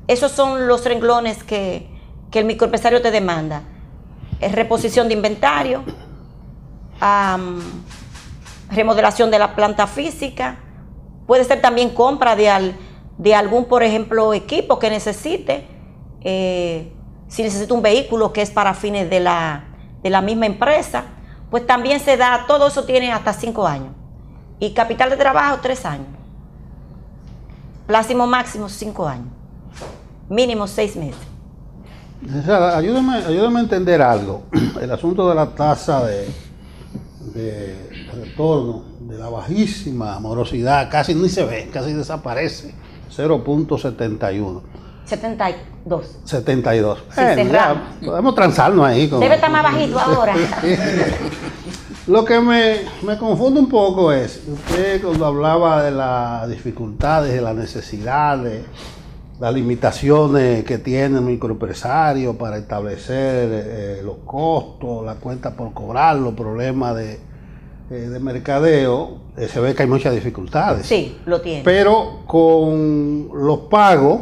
esos son los renglones que el microempresario te demanda. Reposición de inventario, remodelación de la planta física, puede ser también compra de algún, por ejemplo, equipo que necesite, si necesita un vehículo que es para fines de la misma empresa, pues también se da, todo eso tiene hasta 5 años. Y capital de trabajo, 3 años. Plácimo máximo, 5 años. Mínimo 6 meses. Ayúdame a entender algo. El asunto de la tasa de retorno, de la bajísima morosidad, casi ni se ve, casi desaparece. 0.71. 72. 72. Sí, Ya podemos transarnos ahí. Debe estar más bajito ahora. Lo que me confunde un poco es, usted cuando hablaba de las dificultades, de las necesidades, las limitaciones que tiene el microempresario para establecer los costos, la cuenta por cobrar, los problemas de mercadeo, se ve que hay muchas dificultades. Sí, lo tiene. Pero con los pagos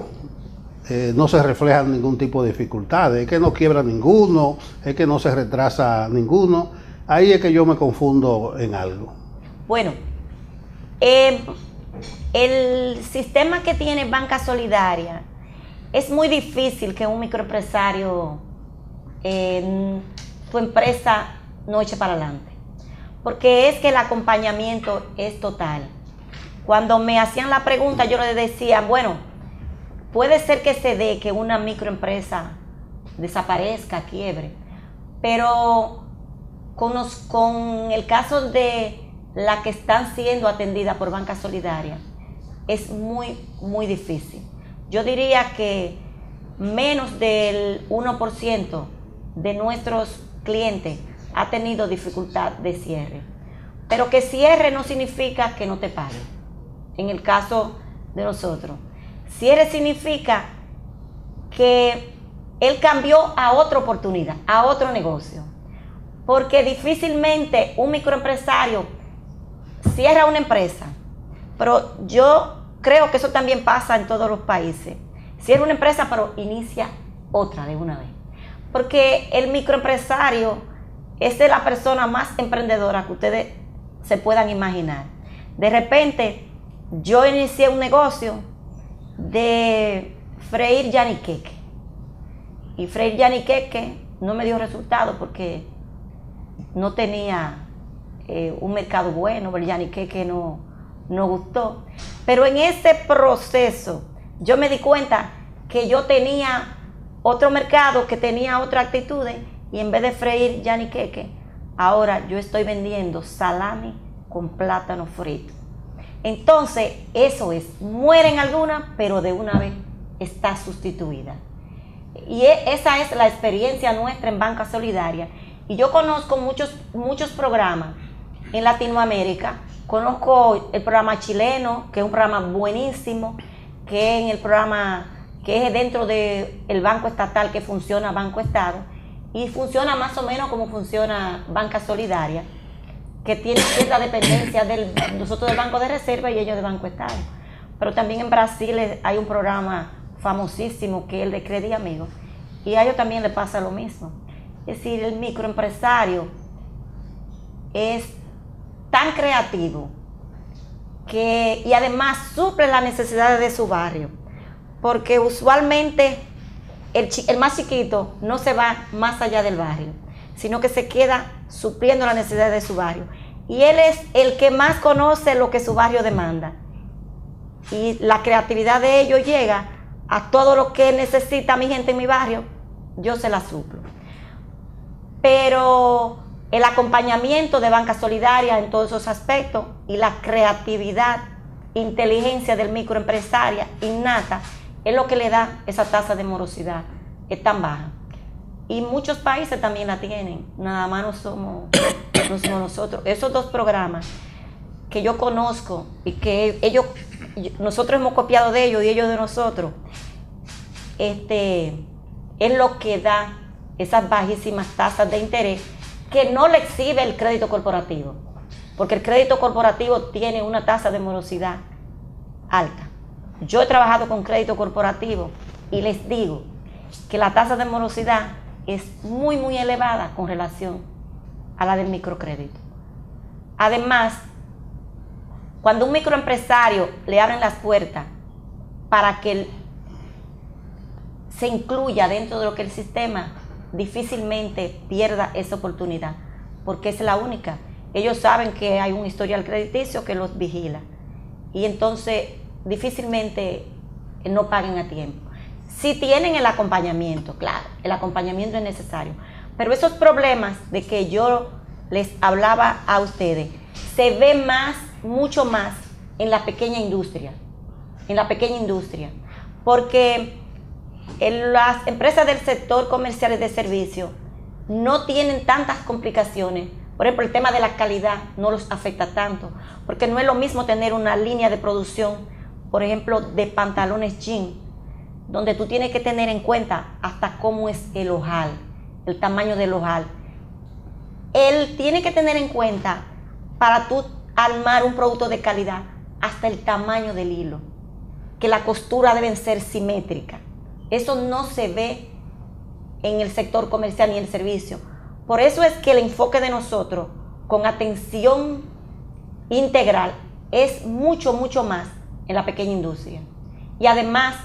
no se refleja ningún tipo de dificultades, es que no quiebra ninguno, es que no se retrasa ninguno. Ahí es que yo me confundo en algo. Bueno, el sistema que tiene Banca Solidaria, es muy difícil que un microempresario, su empresa no eche para adelante, porque es que el acompañamiento es total. Cuando me hacían la pregunta, yo les decía, bueno, puede ser que se dé que una microempresa desaparezca, quiebre, pero con el caso de las que están siendo atendidas por Banca Solidaria, es muy, muy difícil. Yo diría que menos del 1% de nuestros clientes ha tenido dificultad de cierre. Pero que cierre no significa que no te paguen. En el caso de nosotros, cierre significa que él cambió a otra oportunidad, a otro negocio. Porque difícilmente un microempresario cierra una empresa, pero yo creo que eso también pasa en todos los países. Cierra una empresa, pero inicia otra de una vez. Porque el microempresario es la persona más emprendedora que ustedes se puedan imaginar. De repente, yo inicié un negocio de freír yaniqueque. Y freír yaniqueque no me dio resultado porque no tenía un mercado bueno, el yaniqueque no gustó. Pero en ese proceso yo me di cuenta que yo tenía otro mercado, que tenía otra actitud, y en vez de freír yaniqueque, ahora yo estoy vendiendo salami con plátano frito. Entonces, eso es, mueren algunas, pero de una vez está sustituida. Y esa es la experiencia nuestra en Banca Solidaria. Y yo conozco muchos programas en Latinoamérica. Conozco el programa chileno, que es un programa buenísimo, que es que es dentro del Banco Estatal, que funciona Banco Estado, y funciona más o menos como funciona Banca Solidaria, que tiene cierta dependencia nosotros del Banco de Reserva y ellos del Banco Estado. Pero también en Brasil hay un programa famosísimo que es el de Credit Amigo, y a ellos también les pasa lo mismo. Es decir, el microempresario es tan creativo y además suple las necesidades de su barrio, porque usualmente el más chiquito no se va más allá del barrio, sino que se queda supliendo las necesidades de su barrio, y él es el que más conoce lo que su barrio demanda, y la creatividad de ellos llega a todo lo que necesita mi gente en mi barrio, yo se la suplo. Pero el acompañamiento de Banca Solidaria en todos esos aspectos y la creatividad, inteligencia del microempresario innata es lo que le da esa tasa de morosidad, es tan baja. Y muchos países también la tienen, nada más no somos nosotros. Esos dos programas que yo conozco y que nosotros hemos copiado de ellos y ellos de nosotros, es lo que da esas bajísimas tasas de interés que no le exhibe el crédito corporativo, porque el crédito corporativo tiene una tasa de morosidad alta. Yo he trabajado con crédito corporativo y les digo que la tasa de morosidad es muy, muy elevada con relación a la del microcrédito. Además, cuando un microempresario le abren las puertas para que se incluya dentro de lo que el sistema, difícilmente pierda esa oportunidad, porque es la única. Ellos saben que hay un historial crediticio que los vigila, y entonces difícilmente no paguen a tiempo. Si tienen el acompañamiento, claro, el acompañamiento es necesario, pero esos problemas de que yo les hablaba a ustedes, se ve mucho más en la pequeña industria, porque las empresas del sector comercial y de servicio no tienen tantas complicaciones. Por ejemplo, el tema de la calidad no los afecta tanto, porque no es lo mismo tener una línea de producción, por ejemplo, de pantalones jean, donde tú tienes que tener en cuenta hasta cómo es el ojal, el tamaño del ojal. Él tiene que tener en cuenta, para tú armar un producto de calidad, hasta el tamaño del hilo, que la costura deben ser simétrica. Eso no se ve en el sector comercial ni en el servicio. Por eso es que el enfoque de nosotros, con atención integral, es mucho, mucho más en la pequeña industria. Y además,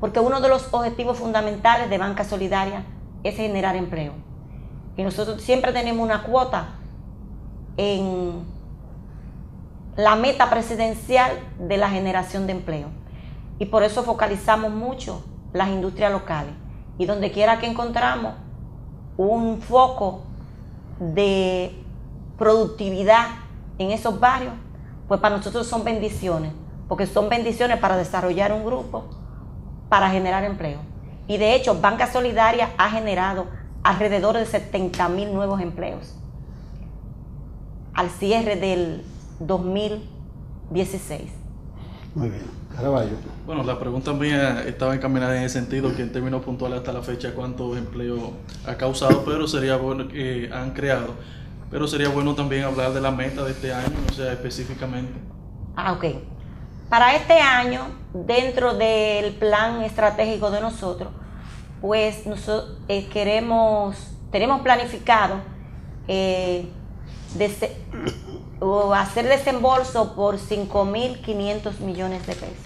porque uno de los objetivos fundamentales de Banca Solidaria es generar empleo. Y nosotros siempre tenemos una cuota en la meta presidencial de la generación de empleo. Y por eso focalizamos mucho las industrias locales, y donde quiera que encontramos un foco de productividad en esos barrios, pues para nosotros son bendiciones, porque son bendiciones para desarrollar un grupo, para generar empleo. Y de hecho, Banca Solidaria ha generado alrededor de 70,000 nuevos empleos al cierre del 2016. Muy bien, Caraballo. Bueno, la pregunta mía estaba encaminada en el sentido que en términos puntuales hasta la fecha cuántos empleos ha causado, pero sería bueno que han creado. Pero sería bueno también hablar de la meta de este año, o sea, específicamente. Ok. Para este año, dentro del plan estratégico de nosotros, pues nosotros tenemos planificado hacer desembolso por 5.500 millones de pesos.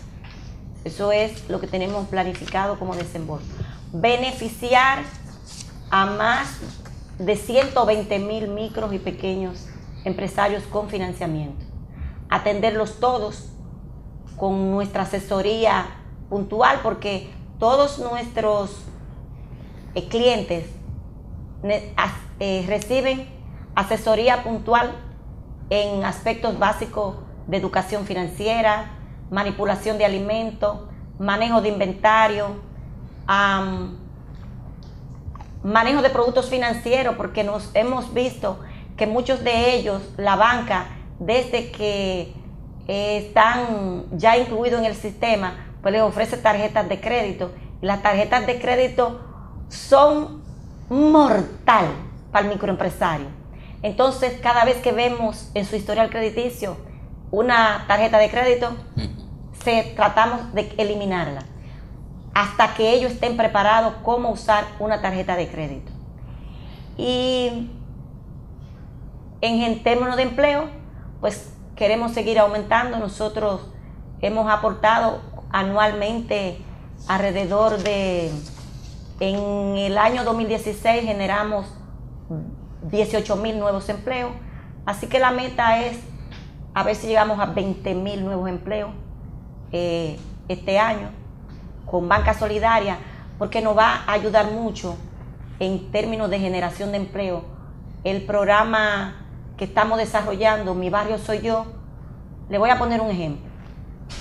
Eso es lo que tenemos planificado como desembolso. Beneficiar a más de 120,000 micros y pequeños empresarios con financiamiento. Atenderlos todos con nuestra asesoría puntual, porque todos nuestros clientes reciben asesoría puntual en aspectos básicos de educación financiera, manipulación de alimentos, manejo de inventario, manejo de productos financieros, porque nos hemos visto que muchos de ellos, la banca, desde que están ya incluidos en el sistema, pues les ofrece tarjetas de crédito. Y las tarjetas de crédito son mortal para el microempresario. Entonces, cada vez que vemos en su historial crediticio una tarjeta de crédito, tratamos de eliminarla hasta que ellos estén preparados cómo usar una tarjeta de crédito. Y en términos de empleo, pues queremos seguir aumentando. Nosotros hemos aportado anualmente alrededor de, en el año 2016 generamos 18,000 nuevos empleos, así que la meta es a ver si llegamos a 20,000 nuevos empleos este año con Banca Solidaria, porque nos va a ayudar mucho en términos de generación de empleo. El programa que estamos desarrollando, Mi Barrio Soy Yo, le voy a poner un ejemplo.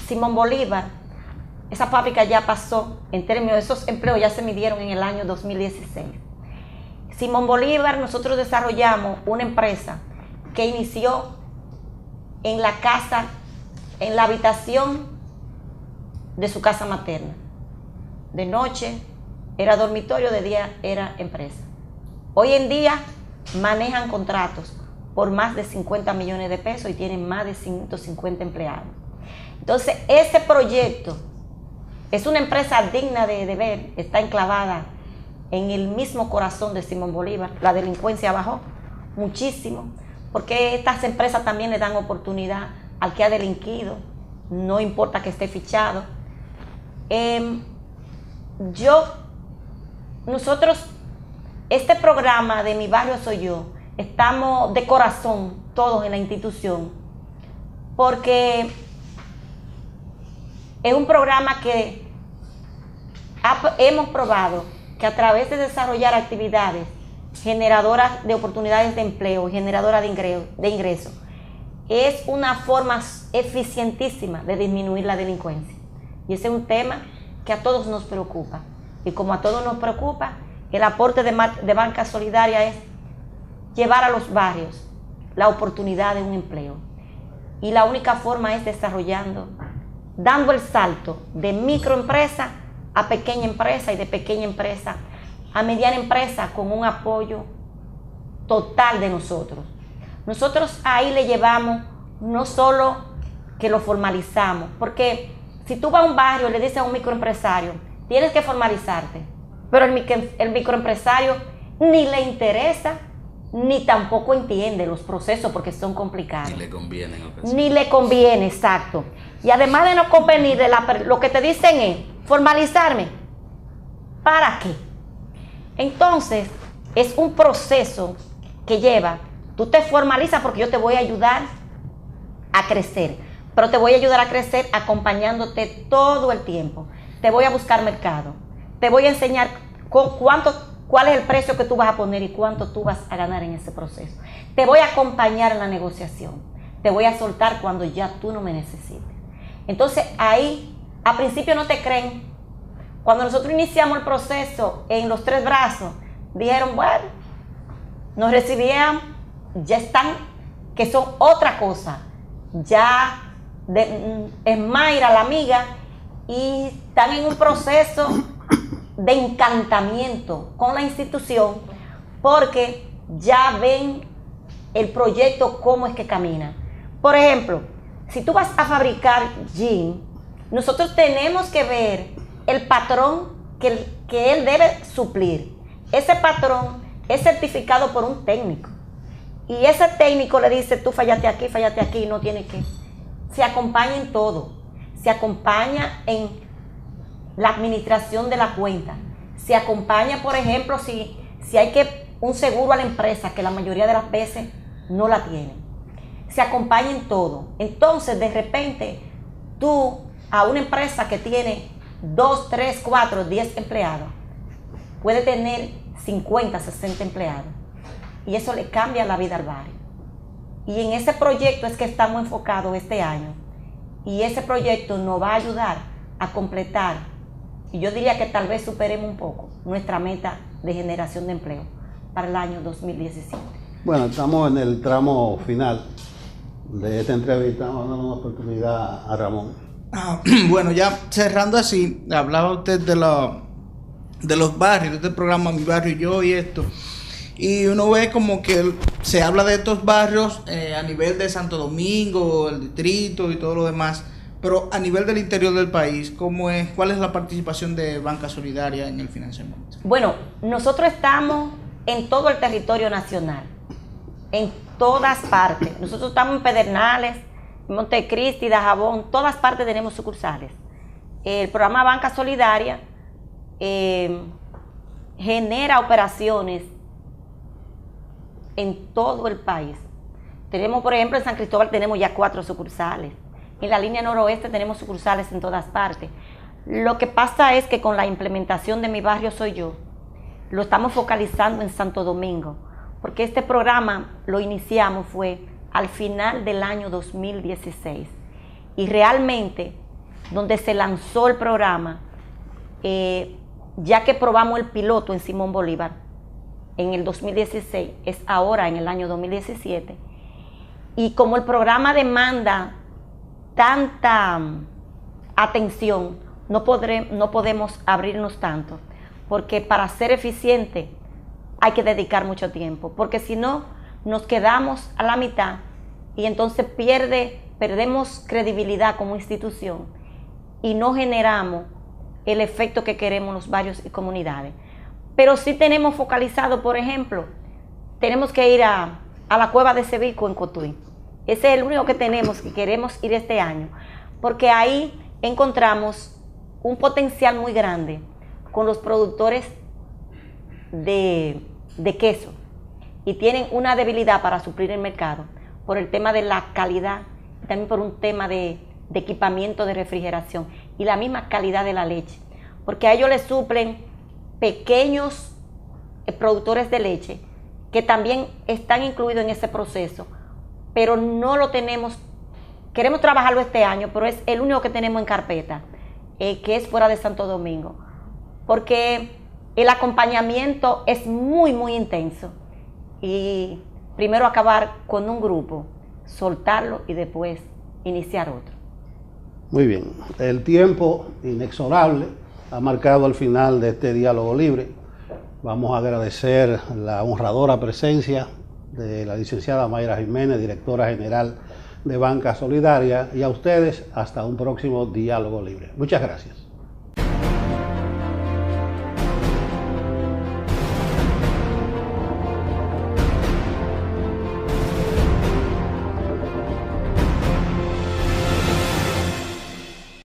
Simón Bolívar, esa fábrica ya pasó, en términos de esos empleos ya se midieron en el año 2016. Simón Bolívar, nosotros desarrollamos una empresa que inició en la casa, en la habitación de su casa materna. De noche era dormitorio, de día era empresa. Hoy en día manejan contratos por más de 50 millones de pesos y tienen más de 150 empleados. Entonces, ese proyecto es una empresa digna de ver, está enclavada en el mismo corazón de Simón Bolívar. La delincuencia bajó muchísimo, porque estas empresas también le dan oportunidad al que ha delinquido, no importa que esté fichado. Nosotros, este programa de Mi Barrio Soy Yo, estamos de corazón todos en la institución, porque es un programa que hemos probado que a través de desarrollar actividades generadoras de oportunidades de empleo, generadoras de ingresos, es una forma eficientísima de disminuir la delincuencia. Y ese es un tema que a todos nos preocupa. Y como a todos nos preocupa, el aporte de Banca Solidaria es llevar a los barrios la oportunidad de un empleo. Y la única forma es desarrollando, dando el salto de microempresa a pequeña empresa y de pequeña empresa a mediana empresa, con un apoyo total de nosotros. Nosotros ahí le llevamos, no solo que lo formalizamos, porque si tú vas a un barrio y le dices a un microempresario, tienes que formalizarte, pero el microempresario ni le interesa, ni tampoco entiende los procesos porque son complicados. Ni le conviene en ocasiones. Ni le conviene, exacto. Y además de no convenir, lo que te dicen es, formalizarme, ¿para qué? Entonces, es un proceso que lleva, tú te formalizas porque yo te voy a ayudar a crecer, pero te voy a ayudar a crecer acompañándote todo el tiempo. Te voy a buscar mercado, te voy a enseñar cuál es el precio que tú vas a poner y cuánto tú vas a ganar en ese proceso. Te voy a acompañar en la negociación, te voy a soltar cuando ya tú no me necesites. Entonces ahí, a principio no te creen. Cuando nosotros iniciamos el proceso en los 3 brazos, dijeron, bueno, nos recibían, ya están, que son otra cosa. Ya es Mayra la amiga y están en un proceso de encantamiento con la institución porque ya ven el proyecto cómo es que camina. Por ejemplo, si tú vas a fabricar jean, nosotros tenemos que ver el patrón que él debe suplir. Ese patrón es certificado por un técnico. Y ese técnico le dice, tú fallaste aquí, y no tiene que. Se acompaña en todo. Se acompaña en la administración de la cuenta. Se acompaña, por ejemplo, si hay que un seguro a la empresa, que la mayoría de las veces no la tienen. Se acompaña en todo. Entonces, de repente, tú a una empresa que tiene 2, 3, 4, 10 empleados, puede tener 50, 60 empleados. Y eso le cambia la vida al barrio. Y en ese proyecto es que estamos enfocados este año. Y ese proyecto nos va a ayudar a completar, y yo diría que tal vez superemos un poco nuestra meta de generación de empleo para el año 2017. Bueno, estamos en el tramo final de esta entrevista. Vamos a dar una oportunidad a Ramón. Bueno, ya cerrando así, hablaba usted de los barrios, de este programa Mi Barrio y Yo y esto. Y uno ve como que se habla de estos barrios a nivel de Santo Domingo, el distrito y todo lo demás, pero a nivel del interior del país, ¿cuál es la participación de Banca Solidaria en el financiamiento? Bueno, nosotros estamos en todo el territorio nacional, en todas partes. Nosotros estamos en Pedernales, Montecristi, Dajabón, todas partes tenemos sucursales. El programa Banca Solidaria genera operaciones en todo el país. Tenemos, por ejemplo, en San Cristóbal tenemos ya 4 sucursales. En la línea noroeste tenemos sucursales en todas partes. Lo que pasa es que con la implementación de Mi Barrio Soy Yo, lo estamos focalizando en Santo Domingo, porque este programa lo iniciamos fue al final del año 2016. Y realmente, donde se lanzó el programa, ya que probamos el piloto en Simón Bolívar, en el 2016, es ahora en el año 2017, y como el programa demanda tanta atención, no podemos abrirnos tanto, porque para ser eficiente hay que dedicar mucho tiempo, porque si no, nos quedamos a la mitad y entonces perdemos credibilidad como institución y no generamos el efecto que queremos los barrios y comunidades. Pero sí tenemos focalizado, por ejemplo, tenemos que ir a la cueva de Cebico en Cotuí. Ese es el único que tenemos, que queremos ir este año, porque ahí encontramos un potencial muy grande con los productores de queso y tienen una debilidad para suplir el mercado por el tema de la calidad, y también por un tema de equipamiento de refrigeración y la misma calidad de la leche, porque a ellos les suplen pequeños productores de leche que también están incluidos en ese proceso, pero no lo tenemos, queremos trabajarlo este año, pero es el único que tenemos en carpeta, que es fuera de Santo Domingo, porque el acompañamiento es muy, muy intenso, y primero acabar con un grupo, soltarlo y después iniciar otro. Muy bien, el tiempo inexorable ha marcado el final de este diálogo libre. Vamos a agradecer la honradora presencia de la licenciada Mayra Jiménez, directora general de Banca Solidaria, y a ustedes hasta un próximo diálogo libre. Muchas gracias.